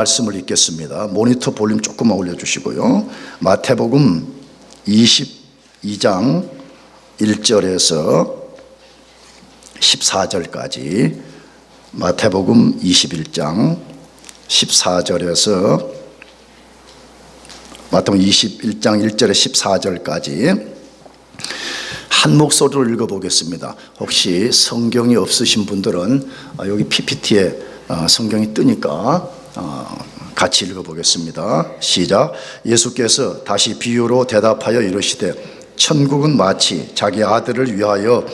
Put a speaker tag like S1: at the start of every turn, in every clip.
S1: 말씀을 읽겠습니다. 모니터 볼륨 조금만 올려주시고요. 마태복음 22장 1절에서 14절까지, 마태복음 21장 14절에서 마태복음 21장 1절에 14절까지 한 목소리로 읽어보겠습니다. 혹시 성경이 없으신 분들은 여기 PPT에 성경이 뜨니까 같이 읽어보겠습니다. 시작. 예수께서 다시 비유로 대답하여 이르시되, 천국은 마치 자기 아들을 위하여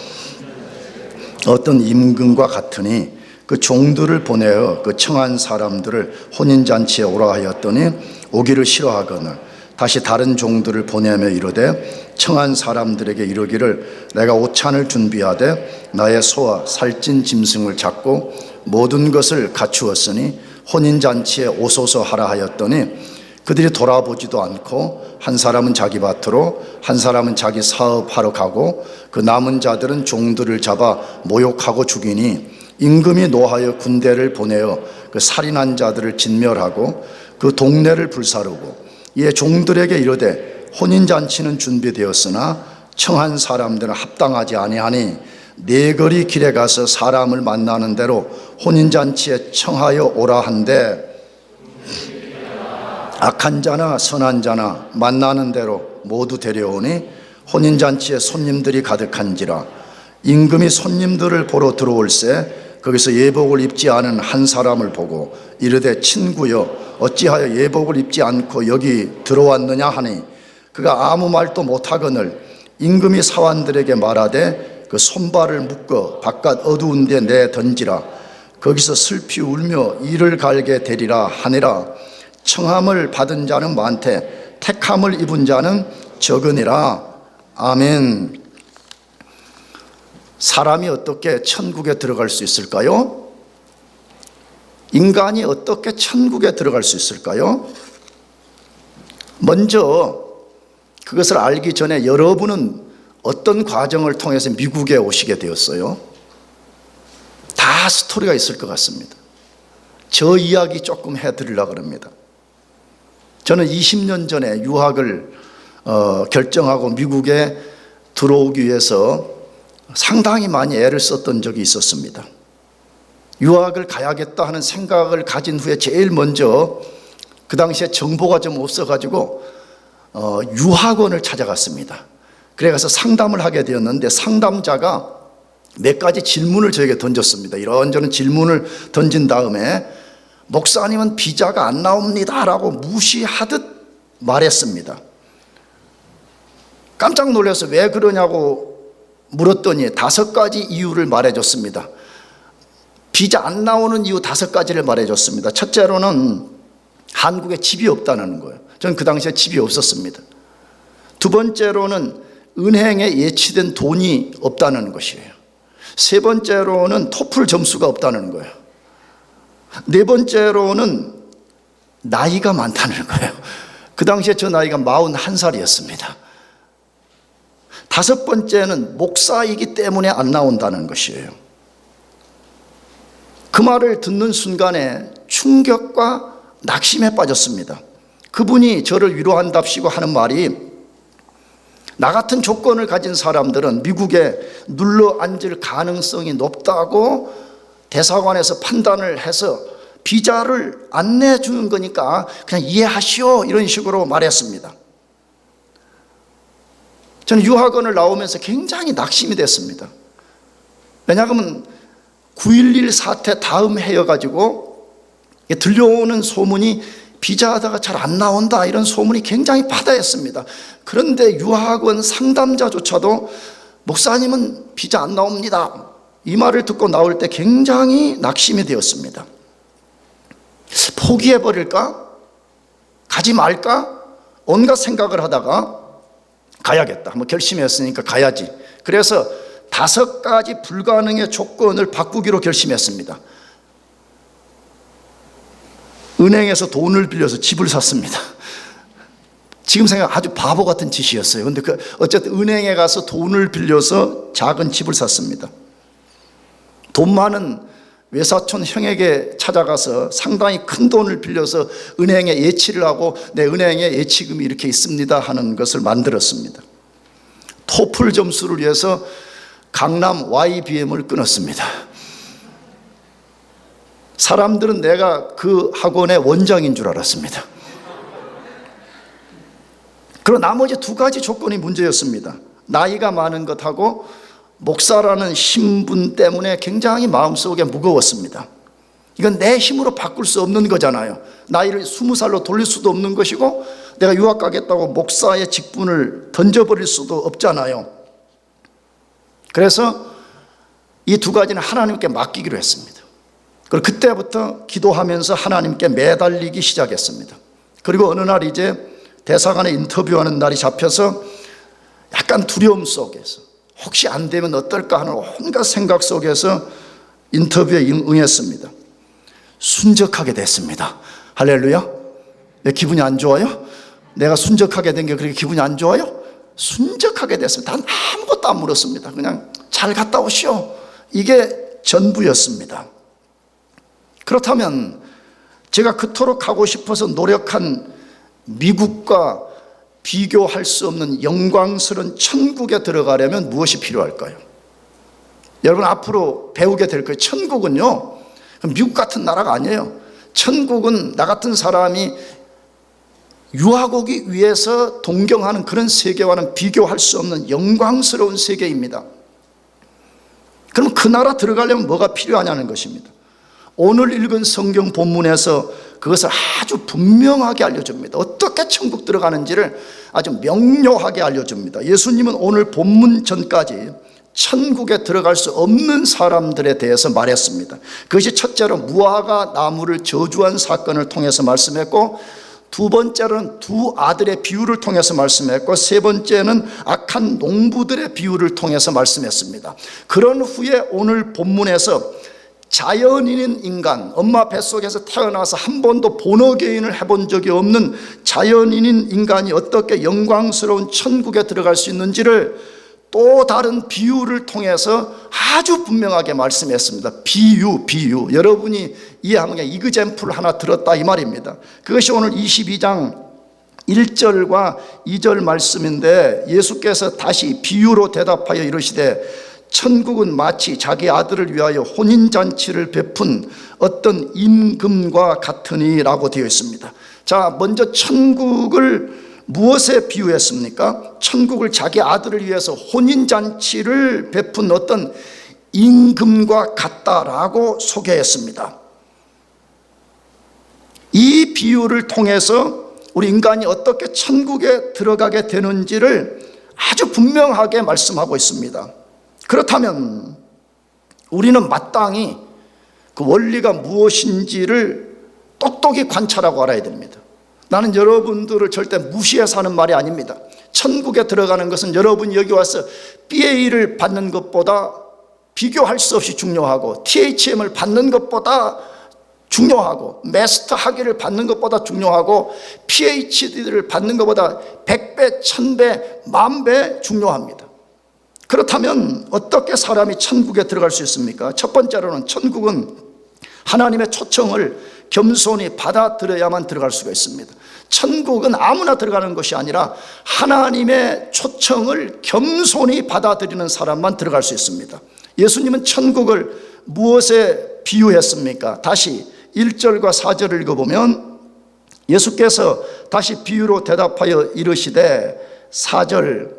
S1: 어떤 임금과 같으니 그 종들을 보내어 그 청한 사람들을 혼인잔치에 오라 하였더니 오기를 싫어하거늘 다시 다른 종들을 보내며 이르되, 청한 사람들에게 이르기를 내가 오찬을 준비하되 나의 소와 살찐 짐승을 잡고 모든 것을 갖추었으니 혼인잔치에 오소서 하라 하였더니 그들이 돌아보지도 않고 한 사람은 자기 밭으로 한 사람은 자기 사업하러 가고 그 남은 자들은 종들을 잡아 모욕하고 죽이니 임금이 노하여 군대를 보내어 그 살인한 자들을 진멸하고 그 동네를 불사르고 이에 종들에게 이르되, 혼인잔치는 준비되었으나 청한 사람들은 합당하지 아니하니 네 거리 길에 가서 사람을 만나는 대로 혼인잔치에 청하여 오라 한데, 악한 자나 선한 자나 만나는 대로 모두 데려오니 혼인잔치에 손님들이 가득한지라. 임금이 손님들을 보러 들어올새 거기서 예복을 입지 않은 한 사람을 보고 이르되, 친구여 어찌하여 예복을 입지 않고 여기 들어왔느냐 하니 그가 아무 말도 못하거늘 임금이 사환들에게 말하되 그 손발을 묶어 바깥 어두운 데 내 던지라. 거기서 슬피 울며 이를 갈게 되리라 하니라. 청함을 받은 자는 많되 택함을 입은 자는 적으니라. 아멘. 사람이 어떻게 천국에 들어갈 수 있을까요? 인간이 어떻게 천국에 들어갈 수 있을까요? 먼저 그것을 알기 전에 여러분은 어떤 과정을 통해서 미국에 오시게 되었어요? 다 스토리가 있을 것 같습니다. 저 이야기 조금 해드리려고 합니다. 저는 20년 전에 유학을 결정하고 미국에 들어오기 위해서 상당히 많이 애를 썼던 적이 있었습니다. 유학을 가야겠다 하는 생각을 가진 후에 제일 먼저, 그 당시에 정보가 좀 없어가지고 유학원을 찾아갔습니다. 그래 가서 상담을 하게 되었는데, 상담자가 몇 가지 질문을 저에게 던졌습니다. 이런저런 질문을 던진 다음에 목사님은 비자가 안 나옵니다 라고 무시하듯 말했습니다. 깜짝 놀라서 왜 그러냐고 물었더니 5가지 이유를 말해줬습니다. 비자 안 나오는 이유 5가지를 말해줬습니다. 첫째로는 한국에 집이 없다는 거예요. 저는 그 당시에 집이 없었습니다. 두 번째로는 은행에 예치된 돈이 없다는 것이에요. 세 번째로는 토플 점수가 없다는 거예요. 네 번째로는 나이가 많다는 거예요. 그 당시에 저 나이가 41살이었습니다. 5번째는 목사이기 때문에 안 나온다는 것이에요. 그 말을 듣는 순간에 충격과 낙심에 빠졌습니다. 그분이 저를 위로한답시고 하는 말이, 나 같은 조건을 가진 사람들은 미국에 눌러 앉을 가능성이 높다고 대사관에서 판단을 해서 비자를 안 내주는 거니까 그냥 이해하시오, 이런 식으로 말했습니다. 저는 유학원을 나오면서 굉장히 낙심이 됐습니다. 왜냐하면 9.11 사태 다음 해여가지고 들려오는 소문이 비자하다가 잘 안 나온다, 이런 소문이 굉장히 바다였습니다. 그런데 유학원 상담자조차도 목사님은 비자 안 나옵니다, 이 말을 듣고 나올 때 굉장히 낙심이 되었습니다. 포기해버릴까? 가지 말까? 온갖 생각을 하다가 가야겠다, 한번 결심했으니까 가야지. 그래서 5가지 불가능의 조건을 바꾸기로 결심했습니다. 은행에서 돈을 빌려서 집을 샀습니다. 지금 생각 아주 바보 같은 짓이었어요. 근데 어쨌든 은행에 가서 돈을 빌려서 작은 집을 샀습니다. 돈 많은 외사촌 형에게 찾아가서 상당히 큰 돈을 빌려서 은행에 예치를 하고 내 은행에 예치금이 이렇게 있습니다 하는 것을 만들었습니다. 토플 점수를 위해서 강남 YBM을 끊었습니다. 사람들은 내가 그 학원의 원장인 줄 알았습니다. 그리고 나머지 두 가지 조건이 문제였습니다. 나이가 많은 것하고 목사라는 신분 때문에 굉장히 마음속에 무거웠습니다. 이건 내 힘으로 바꿀 수 없는 거잖아요. 나이를 20살로 돌릴 수도 없는 것이고 내가 유학 가겠다고 목사의 직분을 던져버릴 수도 없잖아요. 그래서 이 두 가지는 하나님께 맡기기로 했습니다. 그리고 그때부터 기도하면서 하나님께 매달리기 시작했습니다. 그리고 어느 날 이제 대사관에 인터뷰하는 날이 잡혀서 약간 두려움 속에서 혹시 안 되면 어떨까 하는 온갖 생각 속에서 인터뷰에 응했습니다. 순적하게 됐습니다. 할렐루야. 내 기분이 안 좋아요? 내가 순적하게 된 게 그렇게 기분이 안 좋아요? 순적하게 됐습니다. 단 아무것도 안 물었습니다. 그냥 잘 갔다 오시오. 이게 전부였습니다. 그렇다면 제가 그토록 가고 싶어서 노력한 미국과 비교할 수 없는 영광스러운 천국에 들어가려면 무엇이 필요할까요? 여러분 앞으로 배우게 될 거예요. 천국은요, 미국 같은 나라가 아니에요. 천국은 나 같은 사람이 유학 오기 위해서 동경하는 그런 세계와는 비교할 수 없는 영광스러운 세계입니다. 그럼 그 나라 들어가려면 뭐가 필요하냐는 것입니다. 오늘 읽은 성경 본문에서 그것을 아주 분명하게 알려줍니다. 어떻게 천국 들어가는지를 아주 명료하게 알려줍니다. 예수님은 오늘 본문 전까지 천국에 들어갈 수 없는 사람들에 대해서 말했습니다. 그것이 첫째로 무화과 나무를 저주한 사건을 통해서 말씀했고, 두 번째로는 두 아들의 비유를 통해서 말씀했고, 세 번째는 악한 농부들의 비유를 통해서 말씀했습니다. 그런 후에 오늘 본문에서 자연인인 인간, 엄마 뱃속에서 태어나서 한 번도 본어개인을 해본 적이 없는 자연인인 인간이 어떻게 영광스러운 천국에 들어갈 수 있는지를 또 다른 비유를 통해서 아주 분명하게 말씀했습니다. 비유. 여러분이 이해하면 이그젬플 하나 들었다 이 말입니다. 그것이 오늘 22장 1절과 2절 말씀인데, 예수께서 다시 비유로 대답하여 이르시되 천국은 마치 자기 아들을 위하여 혼인잔치를 베푼 어떤 임금과 같으니 라고 되어 있습니다. 자, 먼저 천국을 무엇에 비유했습니까? 천국을 자기 아들을 위해서 혼인잔치를 베푼 어떤 임금과 같다라고 소개했습니다. 이 비유를 통해서 우리 인간이 어떻게 천국에 들어가게 되는지를 아주 분명하게 말씀하고 있습니다. 그렇다면 우리는 마땅히 그 원리가 무엇인지를 똑똑히 관찰하고 알아야 됩니다. 나는 여러분들을 절대 무시해서 하는 말이 아닙니다. 천국에 들어가는 것은 여러분이 여기 와서 BA를 받는 것보다 비교할 수 없이 중요하고, THM을 받는 것보다 중요하고, 마스터 학위를 받는 것보다 중요하고, PhD를 받는 것보다 100배, 1000배, 10,000배 중요합니다. 그렇다면 어떻게 사람이 천국에 들어갈 수 있습니까? 첫 번째로는 천국은 하나님의 초청을 겸손히 받아들여야만 들어갈 수가 있습니다. 천국은 아무나 들어가는 것이 아니라 하나님의 초청을 겸손히 받아들이는 사람만 들어갈 수 있습니다. 예수님은 천국을 무엇에 비유했습니까? 다시 1절과 4절을 읽어보면 예수께서 다시 비유로 대답하여 이르시되, 4절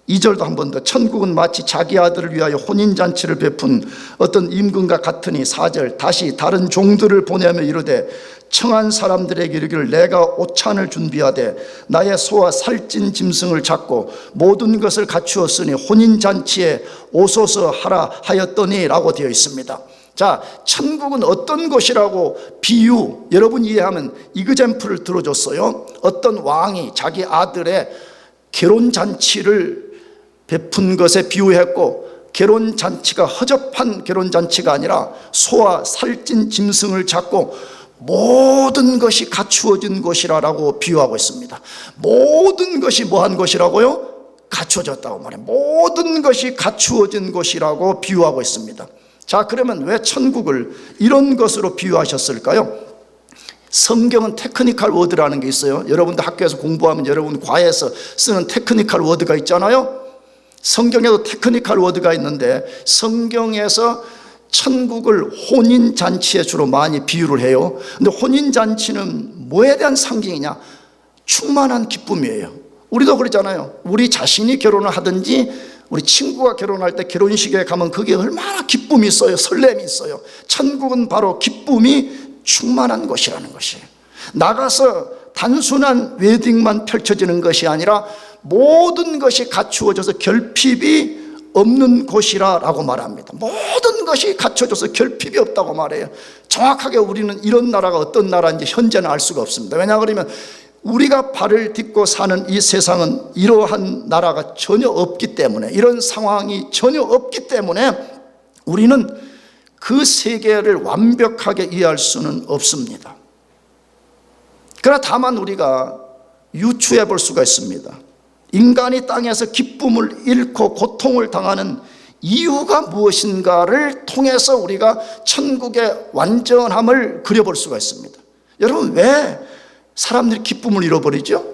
S1: 2절도 한 번 더, 천국은 마치 자기 아들을 위하여 혼인잔치를 베푼 어떤 임금과 같으니, 4절 다시 다른 종들을 보내며 이르되 청한 사람들에게 이르기를 내가 오찬을 준비하되 나의 소와 살찐 짐승을 잡고 모든 것을 갖추었으니 혼인잔치에 오소서 하라 하였더니 라고 되어 있습니다. 자, 천국은 어떤 곳이라고 비유, 여러분 이해하면 이그젬플을 들어줬어요. 어떤 왕이 자기 아들의 결혼잔치를 베푼 것에 비유했고, 결혼잔치가 허접한 결혼잔치가 아니라 소와 살찐 짐승을 잡고 모든 것이 갖추어진 것이라고 비유하고 있습니다. 모든 것이 뭐한 것이라고요? 갖추어졌다고 말해요. 모든 것이 갖추어진 것이라고 비유하고 있습니다. 자, 그러면 왜 천국을 이런 것으로 비유하셨을까요? 성경은 테크니컬 워드라는 게 있어요. 여러분도 학교에서 공부하면 여러분 과외에서 쓰는 테크니컬 워드가 있잖아요. 성경에도 테크니컬 워드가 있는데 성경에서 천국을 혼인잔치에 주로 많이 비유를 해요. 근데 혼인잔치는 뭐에 대한 상징이냐? 충만한 기쁨이에요. 우리도 그러잖아요. 우리 자신이 결혼을 하든지 우리 친구가 결혼할 때 결혼식에 가면 그게 얼마나 기쁨이 있어요. 설렘이 있어요. 천국은 바로 기쁨이 충만한 곳이라는 것이에요. 나가서 단순한 웨딩만 펼쳐지는 것이 아니라 모든 것이 갖추어져서 결핍이 없는 곳이라고 말합니다. 모든 것이 갖춰져서 결핍이 없다고 말해요. 정확하게 우리는 이런 나라가 어떤 나라인지 현재는 알 수가 없습니다. 왜냐 그러면 우리가 발을 딛고 사는 이 세상은 이러한 나라가 전혀 없기 때문에, 이런 상황이 전혀 없기 때문에 우리는 그 세계를 완벽하게 이해할 수는 없습니다. 그러나 다만 우리가 유추해 볼 수가 있습니다. 인간이 땅에서 기쁨을 잃고 고통을 당하는 이유가 무엇인가를 통해서 우리가 천국의 완전함을 그려볼 수가 있습니다. 여러분, 왜 사람들이 기쁨을 잃어버리죠?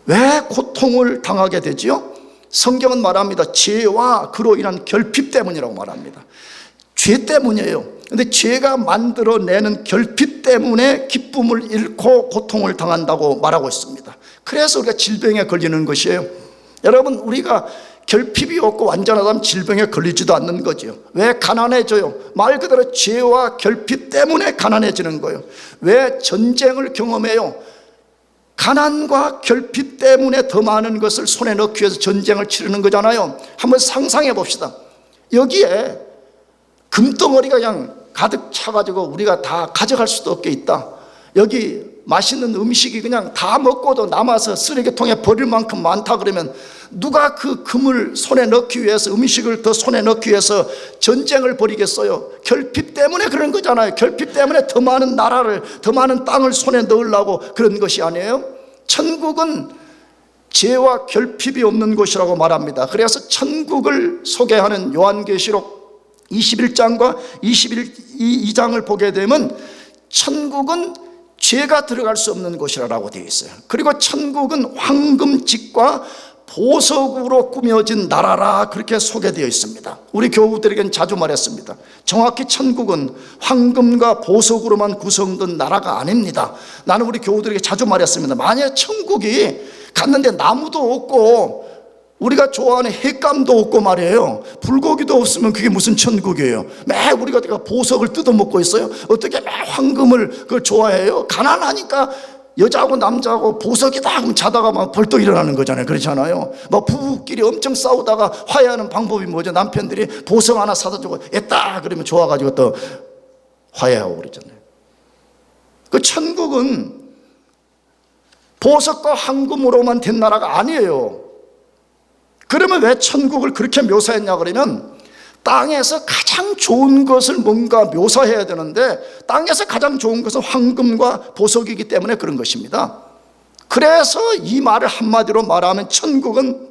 S1: 왜 고통을 당하게 되죠? 성경은 말합니다. 죄와 그로 인한 결핍 때문이라고 말합니다. 죄 때문이에요. 그런데 죄가 만들어내는 결핍 때문에 기쁨을 잃고 고통을 당한다고 말하고 있습니다. 그래서 우리가 질병에 걸리는 것이에요. 여러분, 우리가 결핍이 없고 완전하다면 질병에 걸리지도 않는 거죠. 왜 가난해져요? 말 그대로 죄와 결핍 때문에 가난해지는 거예요. 왜 전쟁을 경험해요? 가난과 결핍 때문에 더 많은 것을 손에 넣기 위해서 전쟁을 치르는 거잖아요. 한번 상상해 봅시다. 여기에 금덩어리가 그냥 가득 차가지고 우리가 다 가져갈 수도 없게 있다. 여기 맛있는 음식이 그냥 다 먹고도 남아서 쓰레기통에 버릴 만큼 많다 그러면 누가 그 금을 손에 넣기 위해서, 음식을 더 손에 넣기 위해서 전쟁을 벌이겠어요? 결핍 때문에 그런 거잖아요. 결핍 때문에 더 많은 나라를, 더 많은 땅을 손에 넣으려고 그런 것이 아니에요. 천국은 죄와 결핍이 없는 곳이라고 말합니다. 그래서 천국을 소개하는 요한계시록 21장과 22장을 보게 되면 천국은 죄가 들어갈 수 없는 곳이라고 되어 있어요. 그리고 천국은 황금집과 보석으로 꾸며진 나라라, 그렇게 소개되어 있습니다. 우리 교우들에게는 자주 말했습니다. 정확히 천국은 황금과 보석으로만 구성된 나라가 아닙니다. 나는 우리 교우들에게 자주 말했습니다. 만약에 천국이 갔는데 나무도 없고 우리가 좋아하는 횟감도 없고 말이에요, 불고기도 없으면 그게 무슨 천국이에요? 매 우리가 보석을 뜯어먹고 있어요? 어떻게 매 황금을 그걸 좋아해요? 가난하니까 여자하고 남자하고 보석이다 그럼 자다가 막 벌떡 일어나는 거잖아요. 그렇잖아요. 막 부부끼리 엄청 싸우다가 화해하는 방법이 뭐죠? 남편들이 보석 하나 사다 주고 했다 그러면 좋아가지고 또 화해하고 그러잖아요. 그 천국은 보석과 황금으로만 된 나라가 아니에요. 그러면 왜 천국을 그렇게 묘사했냐 그러면 땅에서 가장 좋은 것을 뭔가 묘사해야 되는데 땅에서 가장 좋은 것은 황금과 보석이기 때문에 그런 것입니다. 그래서 이 말을 한마디로 말하면 천국은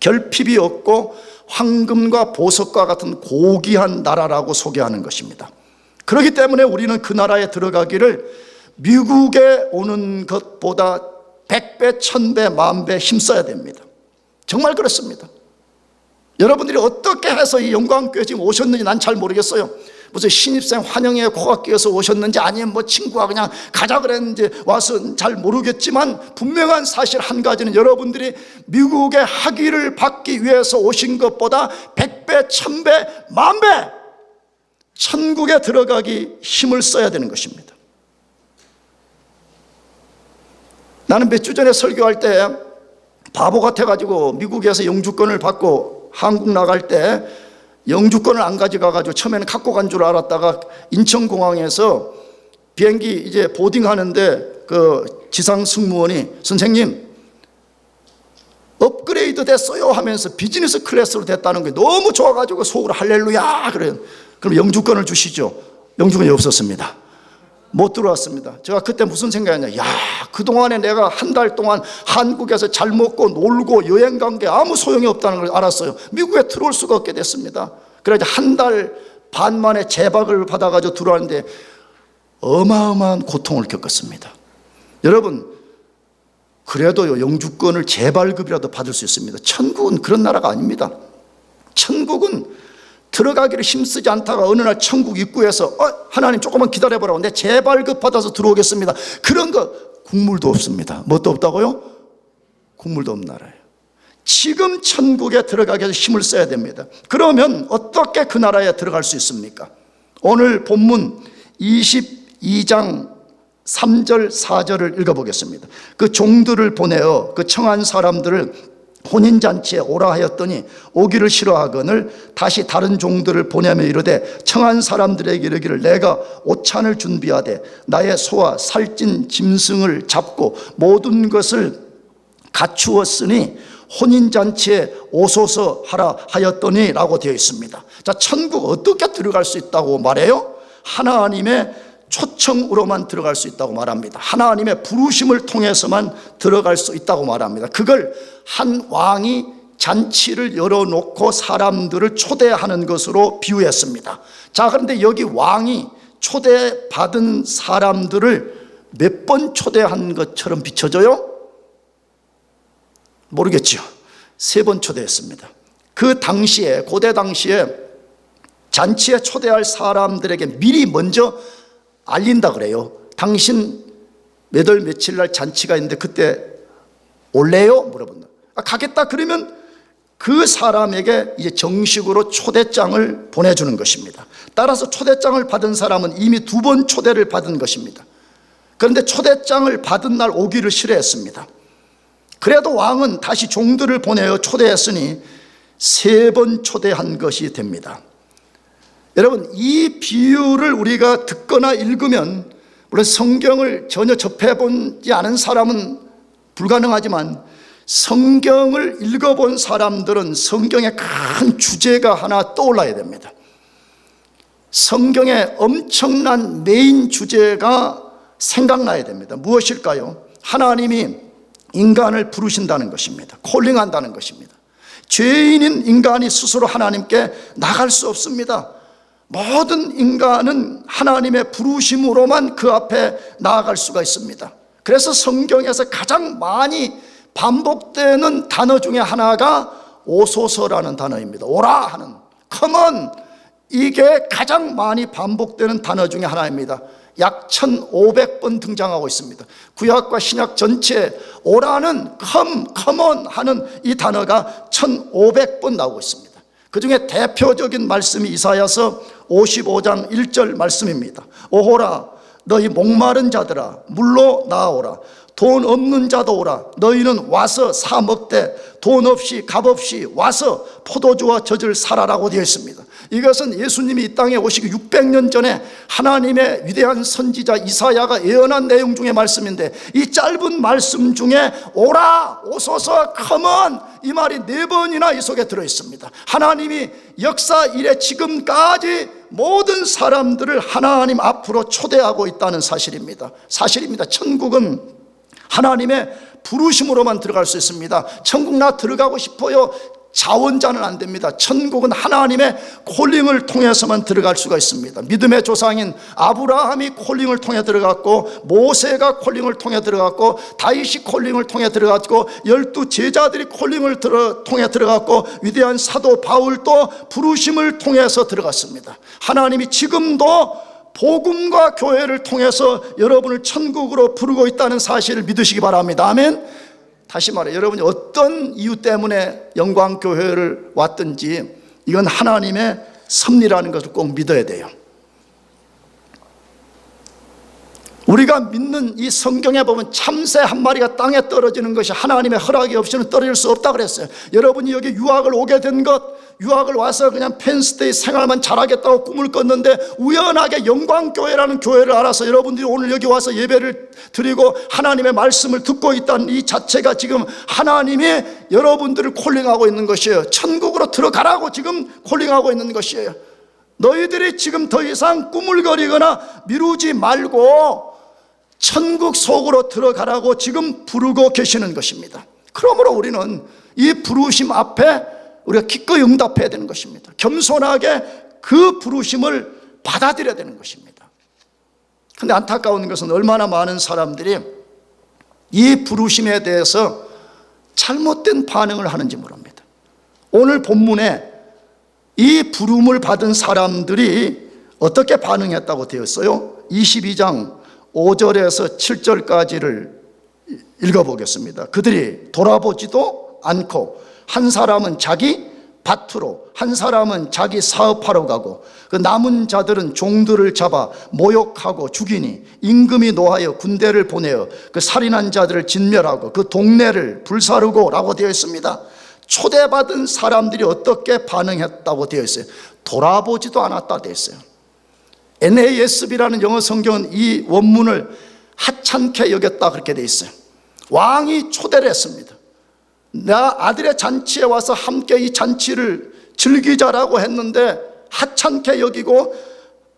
S1: 결핍이 없고 황금과 보석과 같은 고귀한 나라라고 소개하는 것입니다. 그렇기 때문에 우리는 그 나라에 들어가기를 미국에 오는 것보다 100배, 1000배, 10,000배 힘써야 됩니다. 정말 그렇습니다. 여러분들이 어떻게 해서 이 영광교회 지금 오셨는지 난 잘 모르겠어요. 무슨 신입생 환영회 고학교에서 오셨는지 아니면 뭐 친구가 그냥 가자 그랬는지 와서 잘 모르겠지만 분명한 사실 한 가지는 여러분들이 미국의 학위를 받기 위해서 오신 것보다 100배, 1000배, 10,000배 천국에 들어가기 힘을 써야 되는 것입니다. 나는 몇 주 전에 설교할 때 바보 같아가지고 미국에서 영주권을 받고 한국 나갈 때 영주권을 안 가져가가지고 처음에는 갖고 간 줄 알았다가 인천공항에서 비행기 이제 보딩하는데 그 지상 승무원이 선생님 업그레이드 됐어요 하면서 비즈니스 클래스로 됐다는 게 너무 좋아가지고 속으로 할렐루야 그래요. 그럼 영주권을 주시죠. 영주권이 없었습니다. 못 들어왔습니다. 제가 그때 무슨 생각이냐, 야, 그동안에 내가 한 달 동안 한국에서 잘 먹고 놀고 여행 간 게 아무 소용이 없다는 걸 알았어요. 미국에 들어올 수가 없게 됐습니다. 그래서 한 달 반만에 제박을 받아가지고 들어왔는데 어마어마한 고통을 겪었습니다. 여러분, 그래도요, 영주권을 재발급이라도 받을 수 있습니다. 천국은 그런 나라가 아닙니다. 천국은 들어가기를 힘쓰지 않다가 어느 날 천국 입구에서 하나님 조금만 기다려보라고, 내 재발급 받아서 들어오겠습니다, 그런 거 국물도 없습니다. 뭣도 없다고요? 국물도 없는 나라예요. 지금 천국에 들어가기 위해서 힘을 써야 됩니다. 그러면 어떻게 그 나라에 들어갈 수 있습니까? 오늘 본문 22장 3절 4절을 읽어보겠습니다. 그 종들을 보내어 그 청한 사람들을 혼인잔치에 오라 하였더니 오기를 싫어하거늘 다시 다른 종들을 보내며 이르되 청한 사람들에게 이르기를 내가 오찬을 준비하되 나의 소와 살찐 짐승을 잡고 모든 것을 갖추었으니 혼인잔치에 오소서 하라 하였더니 라고 되어 있습니다. 자, 천국 어떻게 들어갈 수 있다고 말해요? 하나님의 초청으로만 들어갈 수 있다고 말합니다. 하나님의 부르심을 통해서만 들어갈 수 있다고 말합니다. 그걸 한 왕이 잔치를 열어놓고 사람들을 초대하는 것으로 비유했습니다. 자, 그런데 여기 왕이 초대받은 사람들을 몇 번 초대한 것처럼 비춰져요? 모르겠죠. 3번 초대했습니다. 그 당시에, 고대 당시에 잔치에 초대할 사람들에게 미리 먼저 알린다 그래요. 당신 몇 월 며칠 날 잔치가 있는데 그때 올래요? 물어본다. 가겠다 그러면 그 사람에게 이제 정식으로 초대장을 보내주는 것입니다. 따라서 초대장을 받은 사람은 이미 2번 초대를 받은 것입니다. 그런데 초대장을 받은 날 오기를 싫어했습니다. 그래도 왕은 다시 종들을 보내어 초대했으니 3번 초대한 것이 됩니다. 여러분, 이 비유를 우리가 듣거나 읽으면, 물론 성경을 전혀 접해보지 않은 사람은 불가능하지만 성경을 읽어본 사람들은 성경의 큰 주제가 하나 떠올라야 됩니다. 성경의 엄청난 메인 주제가 생각나야 됩니다. 무엇일까요? 하나님이 인간을 부르신다는 것입니다. 콜링한다는 것입니다. 죄인인 인간이 스스로 하나님께 나갈 수 없습니다. 모든 인간은 하나님의 부르심으로만 그 앞에 나아갈 수가 있습니다. 그래서 성경에서 가장 많이 반복되는 단어 중에 하나가 오소서라는 단어입니다. 오라 하는, come on, 이게 가장 많이 반복되는 단어 중에 하나입니다. 약 1500번 등장하고 있습니다. 구약과 신약 전체에 오라는 come on 하는 이 단어가 1500번 나오고 있습니다. 그 중에 대표적인 말씀이 이사야서 55장 1절 말씀입니다. 오호라 너희 목마른 자들아 물로 나아오라. 돈 없는 자도 오라. 너희는 와서 사 먹되 돈 없이 값 없이 와서 포도주와 젖을 사라라고 되어 있습니다. 이것은 예수님이 이 땅에 오시기 600년 전에 하나님의 위대한 선지자 이사야가 예언한 내용 중의 말씀인데, 이 짧은 말씀 중에 오라, 오소서, 컴온, 이 말이 4번이나 이 속에 들어있습니다. 하나님이 역사 이래 지금까지 모든 사람들을 하나님 앞으로 초대하고 있다는 사실입니다. 천국은 하나님의 부르심으로만 들어갈 수 있습니다. 천국 나 들어가고 싶어요, 자원자는 안 됩니다. 천국은 하나님의 콜링을 통해서만 들어갈 수가 있습니다. 믿음의 조상인 아브라함이 콜링을 통해 들어갔고, 모세가 콜링을 통해 들어갔고, 다윗이 콜링을 통해 들어갔고, 12 제자들이 콜링을 통해 들어갔고, 위대한 사도 바울도 부르심을 통해서 들어갔습니다. 하나님이 지금도 복음과 교회를 통해서 여러분을 천국으로 부르고 있다는 사실을 믿으시기 바랍니다. 아멘. 다시 말해, 여러분이 어떤 이유 때문에 영광교회를 왔든지 이건 하나님의 섭리라는 것을 꼭 믿어야 돼요. 우리가 믿는 이 성경에 보면 참새 한 마리가 땅에 떨어지는 것이 하나님의 허락이 없이는 떨어질 수 없다 그랬어요. 여러분이 여기 유학을 오게 된 것, 유학을 와서 그냥 펜스테이 생활만 잘하겠다고 꿈을 꿨는데 우연하게 영광교회라는 교회를 알아서 여러분들이 오늘 여기 와서 예배를 드리고 하나님의 말씀을 듣고 있다는 이 자체가 지금 하나님이 여러분들을 콜링하고 있는 것이에요. 천국으로 들어가라고 지금 콜링하고 있는 것이에요. 너희들이 지금 더 이상 꾸물거리거나 미루지 말고 천국 속으로 들어가라고 지금 부르고 계시는 것입니다. 그러므로 우리는 이 부르심 앞에 우리가 기꺼이 응답해야 되는 것입니다. 겸손하게 그 부르심을 받아들여야 되는 것입니다. 그런데 안타까운 것은 얼마나 많은 사람들이 이 부르심에 대해서 잘못된 반응을 하는지 모릅니다. 오늘 본문에 이 부름을 받은 사람들이 어떻게 반응했다고 되어 있어요? 22장 5절에서 7절까지를 읽어보겠습니다. 그들이 돌아보지도 않고 한 사람은 자기 밭으로, 한 사람은 자기 사업하러 가고, 그 남은 자들은 종들을 잡아 모욕하고 죽이니 임금이 노하여 군대를 보내어 그 살인한 자들을 진멸하고 그 동네를 불사르고 라고 되어 있습니다. 초대받은 사람들이 어떻게 반응했다고 되어 있어요? 돌아보지도 않았다 되어 있어요. NASB라는 영어 성경은 이 원문을 하찮게 여겼다 그렇게 되어 있어요. 왕이 초대를 했습니다. 나 아들의 잔치에 와서 함께 이 잔치를 즐기자라고 했는데 하찮게 여기고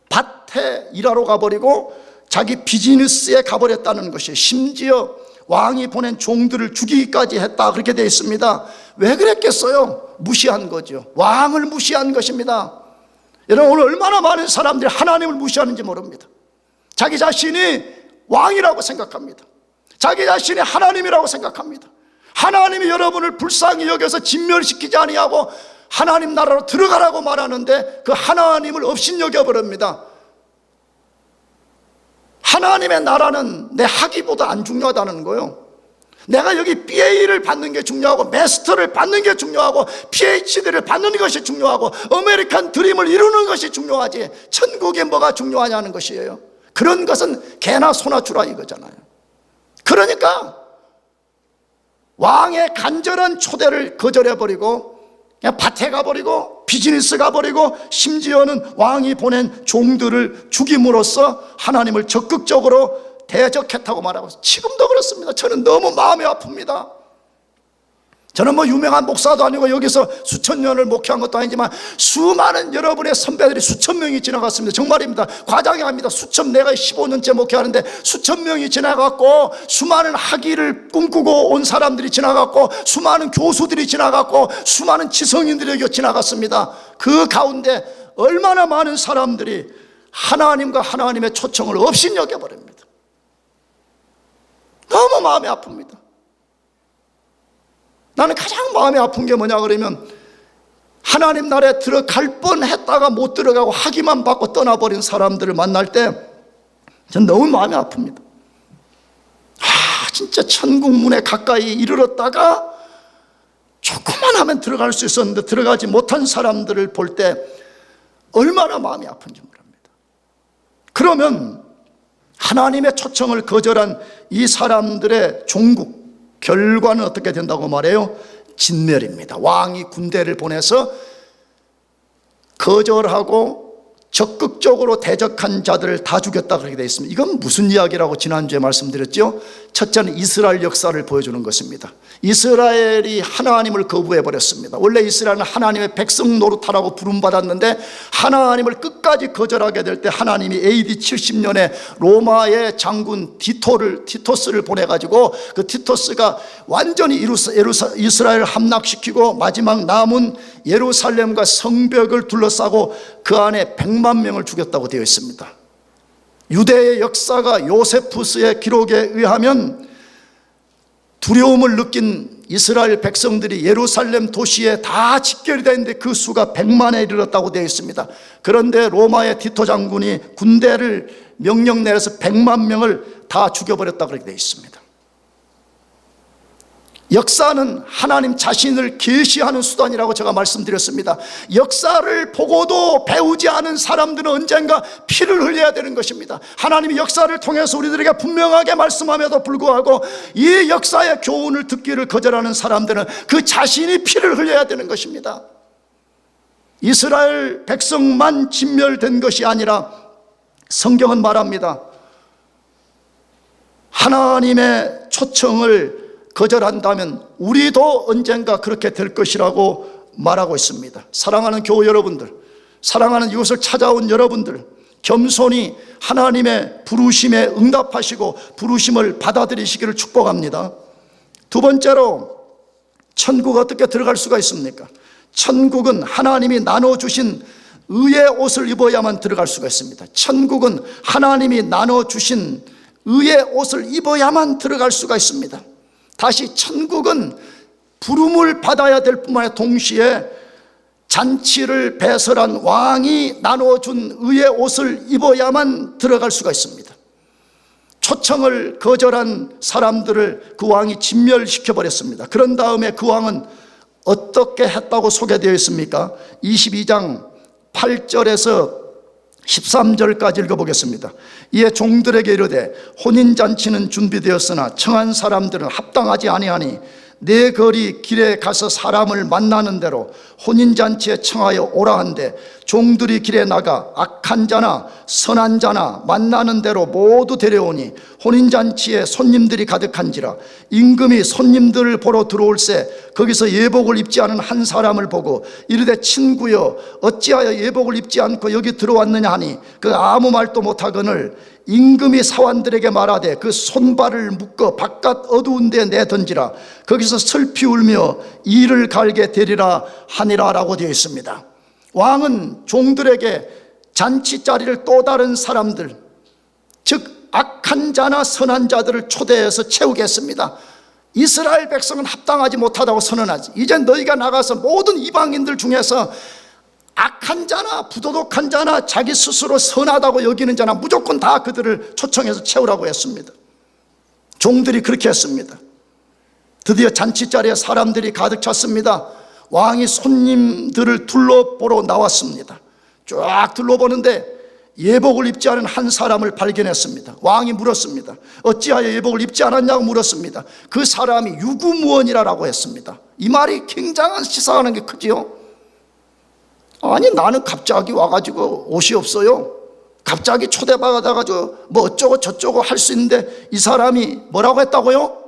S1: 밭에 일하러 가버리고 자기 비즈니스에 가버렸다는 것이, 심지어 왕이 보낸 종들을 죽이기까지 했다 그렇게 되어 있습니다. 왜 그랬겠어요? 무시한 거죠. 왕을 무시한 것입니다. 여러분, 오늘 얼마나 많은 사람들이 하나님을 무시하는지 모릅니다. 자기 자신이 왕이라고 생각합니다. 자기 자신이 하나님이라고 생각합니다. 하나님이 여러분을 불쌍히 여겨서 진멸시키지 아니하고 하나님 나라로 들어가라고 말하는데 그 하나님을 업신여겨버립니다. 하나님의 나라는 내 학위보다 안 중요하다는 거예요. 내가 여기 BA를 받는 게 중요하고 마스터를 받는 게 중요하고 PhD를 받는 것이 중요하고 아메리칸 드림을 이루는 것이 중요하지 천국에 뭐가 중요하냐는 것이에요. 그런 것은 개나 소나 주라 이거잖아요. 그러니까 왕의 간절한 초대를 거절해버리고 그냥 밭에 가버리고 비즈니스 가버리고 심지어는 왕이 보낸 종들을 죽임으로써 하나님을 적극적으로 대적했다고 말하고 있어요. 지금도 그렇습니다. 저는 너무 마음이 아픕니다. 저는 뭐 유명한 목사도 아니고 여기서 수천 년을 목회한 것도 아니지만 수많은 여러분의 선배들이 수천 명이 지나갔습니다. 정말입니다. 과장합니다. 내가 15년째 목회하는데 수천 명이 지나갔고 수많은 학위를 꿈꾸고 온 사람들이 지나갔고 수많은 교수들이 지나갔고 수많은 지성인들이 여기 지나갔습니다. 그 가운데 얼마나 많은 사람들이 하나님과 하나님의 초청을 업신여겨버립니다. 너무 마음이 아픕니다. 나는 가장 마음이 아픈 게 뭐냐 그러면 하나님 나라에 들어갈 뻔했다가 못 들어가고 학위만 받고 떠나버린 사람들을 만날 때 전 너무 마음이 아픕니다. 진짜 천국 문에 가까이 이르렀다가 조금만 하면 들어갈 수 있었는데 들어가지 못한 사람들을 볼 때 얼마나 마음이 아픈지 모릅니다. 그러면 하나님의 초청을 거절한 이 사람들의 종국 결과는 어떻게 된다고 말해요? 진멸입니다. 왕이 군대를 보내서 거절하고 적극적으로 대적한 자들을 다 죽였다 그렇게 되어 있습니다. 이건 무슨 이야기라고 지난주에 말씀드렸죠? 첫째는 이스라엘 역사를 보여주는 것입니다. 이스라엘이 하나님을 거부해버렸습니다. 원래 이스라엘은 하나님의 백성 노릇하라고 부름받았는데 하나님을 끝까지 거절하게 될 때 하나님이 AD 70년에 로마의 장군 티토스를 보내가지고 그 티토스가 완전히 이스라엘을 함락시키고 마지막 남은 예루살렘과 성벽을 둘러싸고 그 안에 100만 명을 죽였다고 되어 있습니다. 유대의 역사가 요세푸스의 기록에 의하면 두려움을 느낀 이스라엘 백성들이 예루살렘 도시에 다 집결이 되는데 그 수가 100만에 이르렀다고 되어 있습니다. 그런데 로마의 티토 장군이 군대를 명령 내려서 100만 명을 다 죽여버렸다고 그렇게 되어 있습니다. 역사는 하나님 자신을 계시하는 수단이라고 제가 말씀드렸습니다. 역사를 보고도 배우지 않은 사람들은 언젠가 피를 흘려야 되는 것입니다. 하나님이 역사를 통해서 우리들에게 분명하게 말씀함에도 불구하고 이 역사의 교훈을 듣기를 거절하는 사람들은 그 자신이 피를 흘려야 되는 것입니다. 이스라엘 백성만 진멸된 것이 아니라 성경은 말합니다. 하나님의 초청을 거절한다면 우리도 언젠가 그렇게 될 것이라고 말하고 있습니다. 사랑하는 교우 여러분들, 사랑하는 이곳을 찾아온 여러분들, 겸손히 하나님의 부르심에 응답하시고 부르심을 받아들이시기를 축복합니다. 두 번째로, 천국 어떻게 들어갈 수가 있습니까? 천국은 하나님이 나눠주신 의의 옷을 입어야만 들어갈 수가 있습니다. 천국은 하나님이 나눠주신 의의 옷을 입어야만 들어갈 수가 있습니다. 다시 천국은 부름을 받아야 될 뿐만 아니라 동시에 잔치를 배설한 왕이 나눠준 의의 옷을 입어야만 들어갈 수가 있습니다. 초청을 거절한 사람들을 그 왕이 진멸시켜버렸습니다. 그런 다음에 그 왕은 어떻게 했다고 소개되어 있습니까? 22장 8절에서 13절까지 읽어보겠습니다. 이에 종들에게 이르되 혼인잔치는 준비되었으나 청한 사람들은 합당하지 아니하니 내 거리 길에 가서 사람을 만나는 대로 혼인잔치에 청하여 오라 한데 종들이 길에 나가 악한 자나 선한 자나 만나는 대로 모두 데려오니 혼인잔치에 손님들이 가득한지라. 임금이 손님들을 보러 들어올새 거기서 예복을 입지 않은 한 사람을 보고 이르되 친구여 어찌하여 예복을 입지 않고 여기 들어왔느냐 하니 그 아무 말도 못하거늘 임금이 사환들에게 말하되 그 손발을 묶어 바깥 어두운 데 내던지라. 거기서 슬피 울며 이를 갈게 되리라 하니라 라고 되어 있습니다. 왕은 종들에게 잔치 자리를 또 다른 사람들, 즉 악한 자나 선한 자들을 초대해서 채우겠습니다. 이스라엘 백성은 합당하지 못하다고 선언하지. 이제 너희가 나가서 모든 이방인들 중에서 악한 자나 부도덕한 자나 자기 스스로 선하다고 여기는 자나 무조건 다 그들을 초청해서 채우라고 했습니다. 종들이 그렇게 했습니다. 드디어 잔치자리에 사람들이 가득 찼습니다. 왕이 손님들을 둘러보러 나왔습니다. 쫙 둘러보는데 예복을 입지 않은 한 사람을 발견했습니다. 왕이 물었습니다. 어찌하여 예복을 입지 않았냐고 물었습니다. 그 사람이 유구무원이라고 했습니다. 이 말이 굉장한 시사하는 게 크지요. 아니 나는 갑자기 와가지고 옷이 없어요. 갑자기 초대받아가지고 뭐 어쩌고 저쩌고 할 수 있는데 이 사람이 뭐라고 했다고요?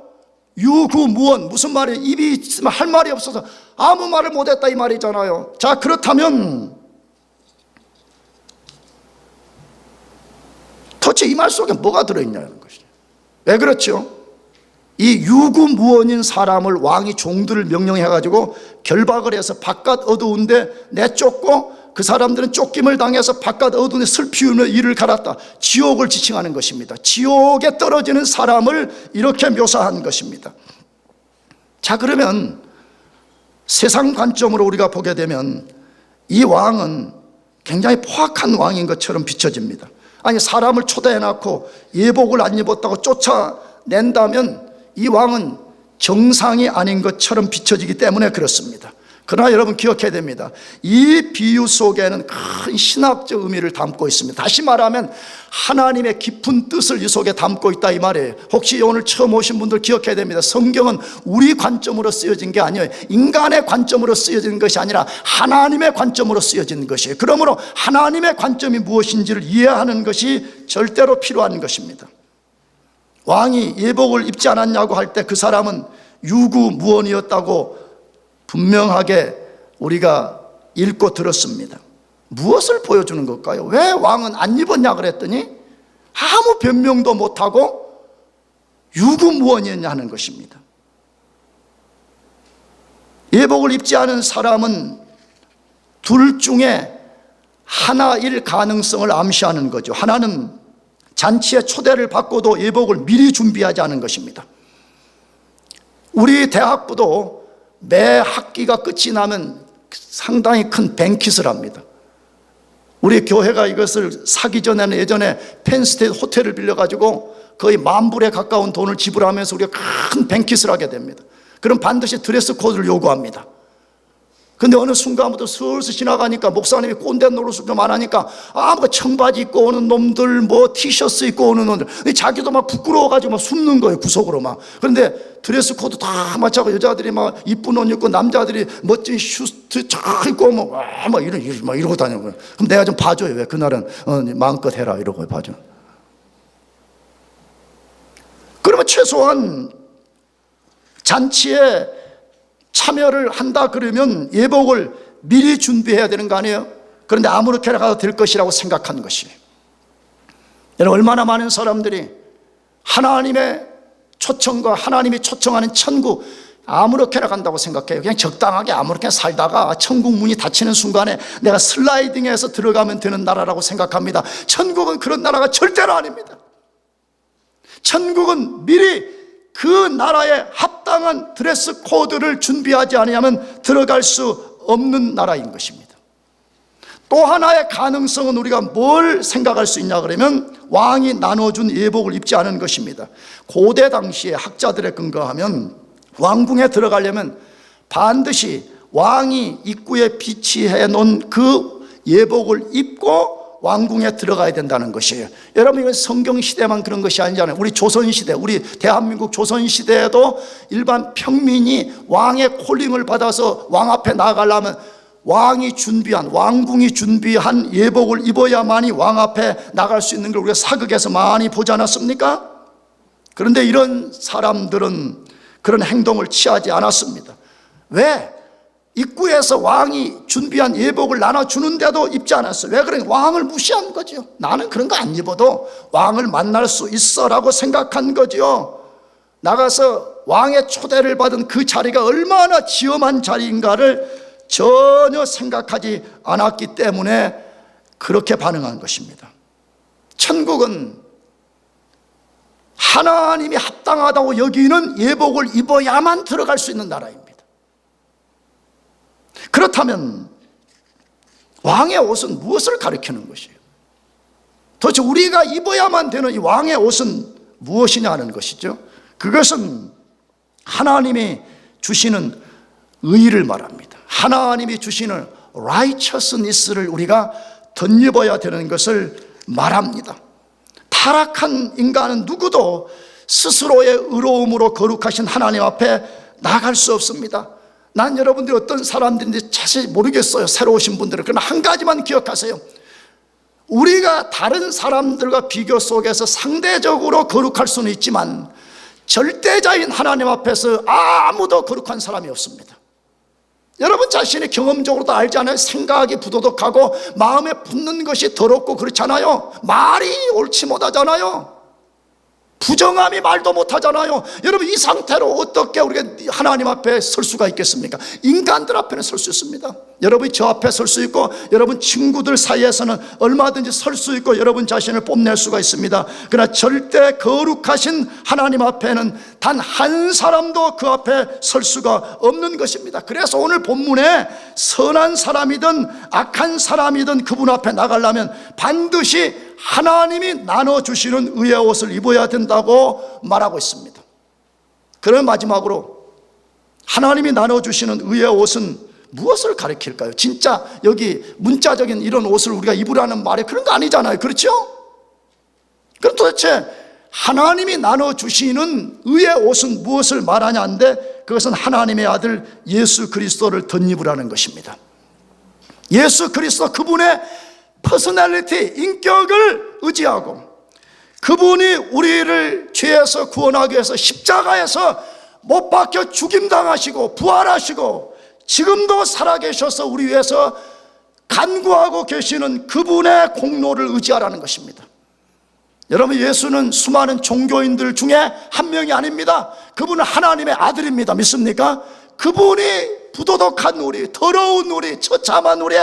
S1: 유구무원. 무슨 말이에요? 입이 있으면 할 말이 없어서 아무 말을 못했다 이 말이잖아요. 자, 그렇다면 도대체 이 말 속에 뭐가 들어있냐는 것이죠. 왜 그렇죠? 이 유구무원인 사람을 왕이 종들을 명령해가지고 결박을 해서 바깥 어두운데 내쫓고 그 사람들은 쫓김을 당해서 바깥 어두운데 슬피 울며 이를 갈았다. 지옥을 지칭하는 것입니다. 지옥에 떨어지는 사람을 이렇게 묘사한 것입니다. 자, 그러면 세상 관점으로 우리가 보게 되면 이 왕은 굉장히 포악한 왕인 것처럼 비춰집니다. 아니 사람을 초대해놓고 예복을 안 입었다고 쫓아낸다면 이 왕은 정상이 아닌 것처럼 비춰지기 때문에 그렇습니다. 그러나 여러분 기억해야 됩니다. 이 비유 속에는 큰 신학적 의미를 담고 있습니다. 다시 말하면 하나님의 깊은 뜻을 이 속에 담고 있다 이 말이에요. 혹시 오늘 처음 오신 분들 기억해야 됩니다. 성경은 우리 관점으로 쓰여진 게 아니에요. 인간의 관점으로 쓰여진 것이 아니라 하나님의 관점으로 쓰여진 것이에요. 그러므로 하나님의 관점이 무엇인지를 이해하는 것이 절대로 필요한 것입니다. 왕이 예복을 입지 않았냐고 할 때 그 사람은 유구무원이었다고 분명하게 우리가 읽고 들었습니다. 무엇을 보여주는 걸까요? 왜 왕은 안 입었냐 그랬더니 아무 변명도 못하고 유구무원이었냐 하는 것입니다. 예복을 입지 않은 사람은 둘 중에 하나일 가능성을 암시하는 거죠. 하나는 잔치에 초대를 받고도 예복을 미리 준비하지 않은 것입니다. 우리 대학부도 매 학기가 끝이 나면 상당히 큰 뱅킷을 합니다. 우리 교회가 이것을 사기 전에는 예전에 펜스테이트 호텔을 빌려가지고 거의 10,000불에 가까운 돈을 지불하면서 우리가 큰 뱅킷을 하게 됩니다. 그럼 반드시 드레스 코드를 요구합니다. 근데 어느 순간부터 슬슬 지나가니까 목사님이 꼰대 노릇을 좀 안 하니까 뭐 청바지 입고 오는 놈들 뭐 티셔츠 입고 오는 놈들 자기도 막 부끄러워가지고 막 숨는 거예요 구석으로 막. 그런데 드레스 코드 다 맞춰서 여자들이 막 이쁜 옷 입고 남자들이 멋진 슈트 쫙 입고 막 이러고 다녀요. 그럼 내가 좀 봐줘요. 왜 그날은 마음껏 해라 이러고 봐줘. 그러면 최소한 잔치에 참여를 한다 그러면 예복을 미리 준비해야 되는 거 아니에요? 그런데 아무렇게나 가도 될 것이라고 생각한 것이에요. 여러분 얼마나 많은 사람들이 하나님의 초청과 하나님이 초청하는 천국 아무렇게나 간다고 생각해요. 그냥 적당하게 아무렇게나 살다가 천국 문이 닫히는 순간에 내가 슬라이딩해서 들어가면 되는 나라라고 생각합니다. 천국은 그런 나라가 절대로 아닙니다. 천국은 미리 그 나라에 합당한 드레스 코드를 준비하지 않으면 들어갈 수 없는 나라인 것입니다. 또 하나의 가능성은 우리가 뭘 생각할 수 있냐 그러면 왕이 나눠준 예복을 입지 않은 것입니다. 고대 당시에 학자들에 근거하면 왕궁에 들어가려면 반드시 왕이 입구에 비치해 놓은 그 예복을 입고 왕궁에 들어가야 된다는 것이에요. 여러분, 이건 성경시대만 그런 것이 아니잖아요. 우리 조선시대, 우리 대한민국 조선시대에도 일반 평민이 왕의 콜링을 받아서 왕 앞에 나가려면 왕이 준비한, 왕궁이 준비한 예복을 입어야만이 왕 앞에 나갈 수 있는 걸 우리가 사극에서 많이 보지 않았습니까? 그런데 이런 사람들은 그런 행동을 취하지 않았습니다. 왜? 입구에서 왕이 준비한 예복을 나눠주는데도 입지 않았어요. 왜 그러냐? 왕을 무시한 거죠. 나는 그런 거 안 입어도 왕을 만날 수 있어 라고 생각한 거죠. 나가서 왕의 초대를 받은 그 자리가 얼마나 지엄한 자리인가를 전혀 생각하지 않았기 때문에 그렇게 반응한 것입니다. 천국은 하나님이 합당하다고 여기는 예복을 입어야만 들어갈 수 있는 나라입니다. 그렇다면 왕의 옷은 무엇을 가리키는 것이에요? 도대체 우리가 입어야만 되는 이 왕의 옷은 무엇이냐 하는 것이죠. 그것은 하나님이 주시는 의의를 말합니다. 하나님이 주시는 righteousness를 우리가 덧입어야 되는 것을 말합니다. 타락한 인간은 누구도 스스로의 의로움으로 거룩하신 하나님 앞에 나갈 수 없습니다. 난 여러분들이 어떤 사람들인지 자세히 모르겠어요. 새로 오신 분들은. 그러나 한 가지만 기억하세요. 우리가 다른 사람들과 비교 속에서 상대적으로 거룩할 수는 있지만 절대자인 하나님 앞에서 아무도 거룩한 사람이 없습니다. 여러분 자신이 경험적으로도 알잖아요. 생각이 부도덕하고 마음에 붙는 것이 더럽고 그렇잖아요. 말이 옳지 못하잖아요. 부정함이 말도 못하잖아요. 여러분, 이 상태로 어떻게 우리가 하나님 앞에 설 수가 있겠습니까? 인간들 앞에는 설 수 있습니다. 여러분이 저 앞에 설 수 있고 여러분 친구들 사이에서는 얼마든지 설 수 있고 여러분 자신을 뽐낼 수가 있습니다. 그러나 절대 거룩하신 하나님 앞에는 단 한 사람도 그 앞에 설 수가 없는 것입니다. 그래서 오늘 본문에 선한 사람이든 악한 사람이든 그분 앞에 나가려면 반드시 하나님이 나눠주시는 의의 옷을 입어야 된다고 말하고 있습니다. 그럼 마지막으로 하나님이 나눠주시는 의의 옷은 무엇을 가리킬까요? 진짜 여기 문자적인 이런 옷을 우리가 입으라는 말이 그런 거 아니잖아요. 그렇죠? 그럼 도대체 하나님이 나눠주시는 의의 옷은 무엇을 말하냐는데 그것은 하나님의 아들 예수 그리스도를 덧입으라는 것입니다. 예수 그리스도, 그분의 퍼스널리티, 인격을 의지하고 그분이 우리를 죄에서 구원하기 위해서 십자가에서 못 박혀 죽임당하시고 부활하시고 지금도 살아계셔서 우리 위해서 간구하고 계시는 그분의 공로를 의지하라는 것입니다. 여러분, 예수는 수많은 종교인들 중에 한 명이 아닙니다. 그분은 하나님의 아들입니다. 믿습니까? 그분이 부도덕한 우리, 더러운 우리, 처참한 우리,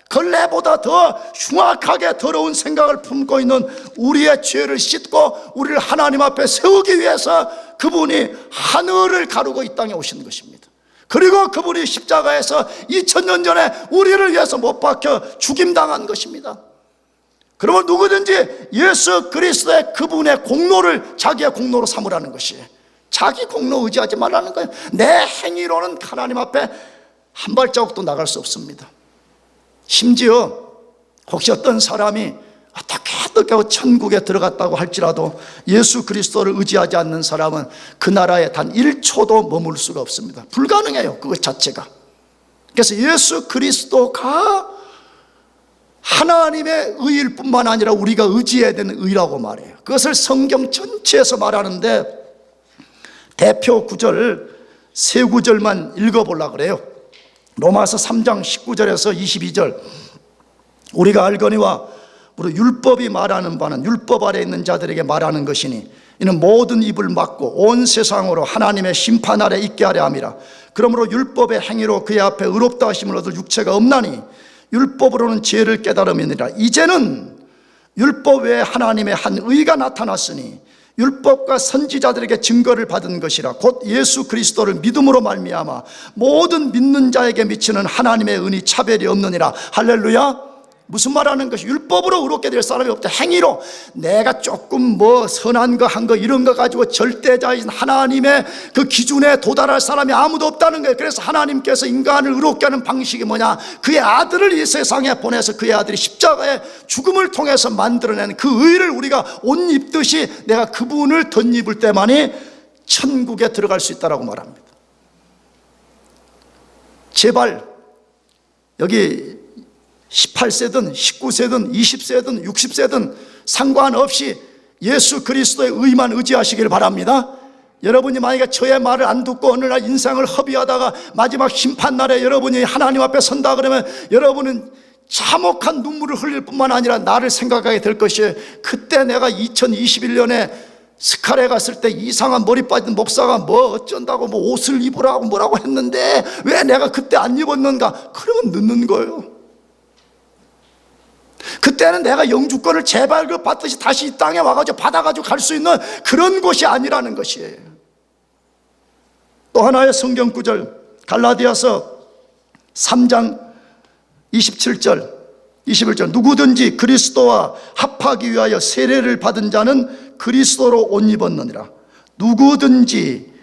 S1: 걸레보다 더 흉악하게 더러운 생각을 품고 있는 우리의 죄를 씻고 우리를 하나님 앞에 세우기 위해서 그분이 하늘을 가르고 이 땅에 오신 것입니다. 그리고 그분이 십자가에서 2000년 전에 우리를 위해서 못 박혀 죽임당한 것입니다. 그러면 누구든지 예수 그리스도의 그분의 공로를 자기의 공로로 삼으라는 것이에요. 자기 공로 의지하지 말라는 거예요. 내 행위로는 하나님 앞에 한 발자국도 나갈 수 없습니다. 심지어 혹시 어떤 사람이 어떻게 천국에 들어갔다고 할지라도 예수 그리스도를 의지하지 않는 사람은 그 나라에 단 1초도 머물 수가 없습니다. 불가능해요, 그것 자체가. 그래서 예수 그리스도가 하나님의 의일 뿐만 아니라 우리가 의지해야 되는 의라고 말해요. 그것을 성경 전체에서 말하는데 대표 구절 세 구절만 읽어보려고 그래요. 로마서 3장 19절에서 22절. 우리가 알거니와 우리 율법이 말하는 바는 율법 아래 있는 자들에게 말하는 것이니 이는 모든 입을 막고 온 세상으로 하나님의 심판 아래 있게 하려 함이라. 그러므로 율법의 행위로 그의 앞에 의롭다 하심을 얻을 육체가 없나니 율법으로는 죄를 깨달음이니라. 이제는 율법 외에 하나님의 한 의가 나타났으니 율법과 선지자들에게 증거를 받은 것이라. 곧 예수 그리스도를 믿음으로 말미암아 모든 믿는 자에게 미치는 하나님의 은이 차별이 없느니라. 할렐루야. 무슨 말하는 것이? 율법으로 의롭게 될 사람이 없다. 행위로 내가 조금 뭐 선한 거 한 거 이런 거 가지고 절대자인 하나님의 그 기준에 도달할 사람이 아무도 없다는 거예요. 그래서 하나님께서 인간을 의롭게 하는 방식이 뭐냐? 그의 아들을 이 세상에 보내서 그의 아들이 십자가의 죽음을 통해서 만들어낸 그 의를 우리가 옷 입듯이 내가 그분을 덧입을 때만이 천국에 들어갈 수 있다라고 말합니다. 제발 여기 18세든 19세든 20세든 60세든 상관없이 예수 그리스도의 의만 의지하시길 바랍니다. 여러분이 만약에 저의 말을 안 듣고 어느 날 인생을 허비하다가 마지막 심판날에 여러분이 하나님 앞에 선다 그러면 여러분은 참혹한 눈물을 흘릴 뿐만 아니라 나를 생각하게 될 것이에요. 그때 내가 2021년에 스칼에 갔을 때 이상한 머리 빠진 목사가 뭐 어쩐다고 뭐 옷을 입으라고 뭐라고 했는데 왜 내가 그때 안 입었는가? 그러면 늦는 거예요. 그때는 내가 영주권을 재발급 받듯이 다시 이 땅에 와가지고 받아가지고 갈 수 있는 그런 곳이 아니라는 것이에요. 또 하나의 성경 구절, 갈라디아서 3장 27절 21절. 누구든지 그리스도와 합하기 위하여 세례를 받은 자는 그리스도로 옷 입었느니라. 누구든지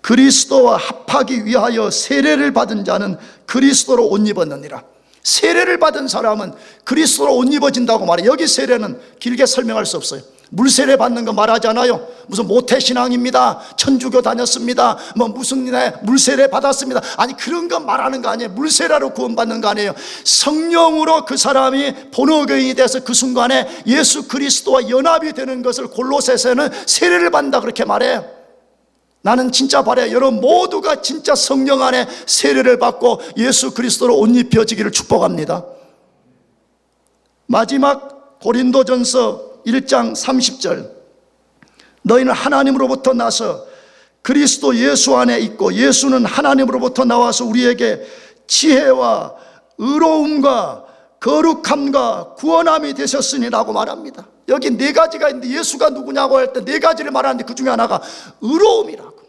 S1: 그리스도와 합하기 위하여 세례를 받은 자는 그리스도로 옷 입었느니라. 세례를 받은 사람은 그리스도로 옷 입어진다고 말해. 여기 세례는 길게 설명할 수 없어요. 물세례 받는 거 말하잖아요. 무슨 모태신앙입니다, 천주교 다녔습니다, 뭐 무슨 물세례 받았습니다. 아니 그런 거 말하는 거 아니에요. 물세례로 구원받는 거 아니에요. 성령으로 그 사람이 본어교인이 돼서 그 순간에 예수 그리스도와 연합이 되는 것을 골로새서는 세례를 받는다 그렇게 말해요. 나는 진짜 바라요. 여러분 모두가 진짜 성령 안에 세례를 받고 예수 그리스도로 옷 입혀지기를 축복합니다. 마지막 고린도전서 1장 30절. 너희는 하나님으로부터 나서 그리스도 예수 안에 있고 예수는 하나님으로부터 나와서 우리에게 지혜와 의로움과 거룩함과 구원함이 되셨으니라고 말합니다. 여기 네 가지가 있는데 예수가 누구냐고 할 때 네 가지를 말하는데 그 중에 하나가 의로움이라고.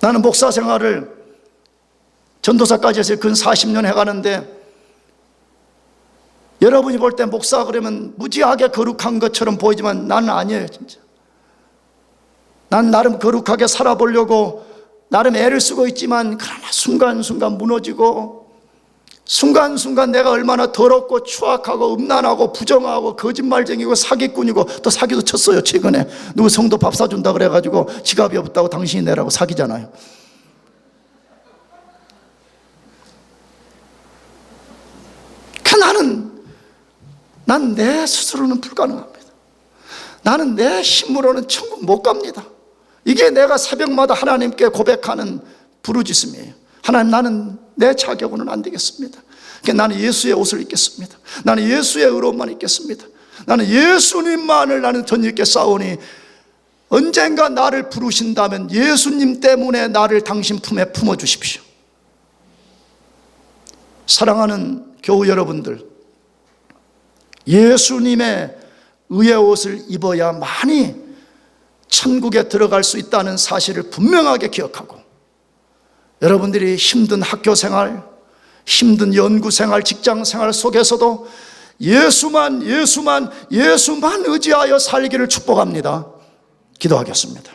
S1: 나는 목사 생활을 전도사까지 해서 근 40년 해가는데 여러분이 볼 때 목사 그러면 무지하게 거룩한 것처럼 보이지만 나는 아니에요. 진짜 난 나름 거룩하게 살아보려고 나름 애를 쓰고 있지만 그러나 순간순간 무너지고 순간순간 내가 얼마나 더럽고 추악하고 음란하고 부정하고 거짓말쟁이고 사기꾼이고 또 사기도 쳤어요. 최근에 누구 성도 밥 사준다 그래가지고 지갑이 없다고 당신이 내라고 사기잖아요. 난 내 스스로는 불가능합니다. 나는 내 힘으로는 천국 못 갑니다. 이게 내가 새벽마다 하나님께 고백하는 부르짖음이에요. 하나님, 나는 내 자격으로는 안 되겠습니다. 그러니까 나는 예수의 옷을 입겠습니다. 나는 예수의 의로움만 입겠습니다. 나는 예수님만을 나는 덧입게 싸우니 언젠가 나를 부르신다면 예수님 때문에 나를 당신 품에 품어주십시오. 사랑하는 교우 여러분들, 예수님의 의의 옷을 입어야만이 천국에 들어갈 수 있다는 사실을 분명하게 기억하고, 여러분들이 힘든 학교 생활, 힘든 연구 생활, 직장 생활 속에서도 예수만 의지하여 살기를 축복합니다. 기도하겠습니다.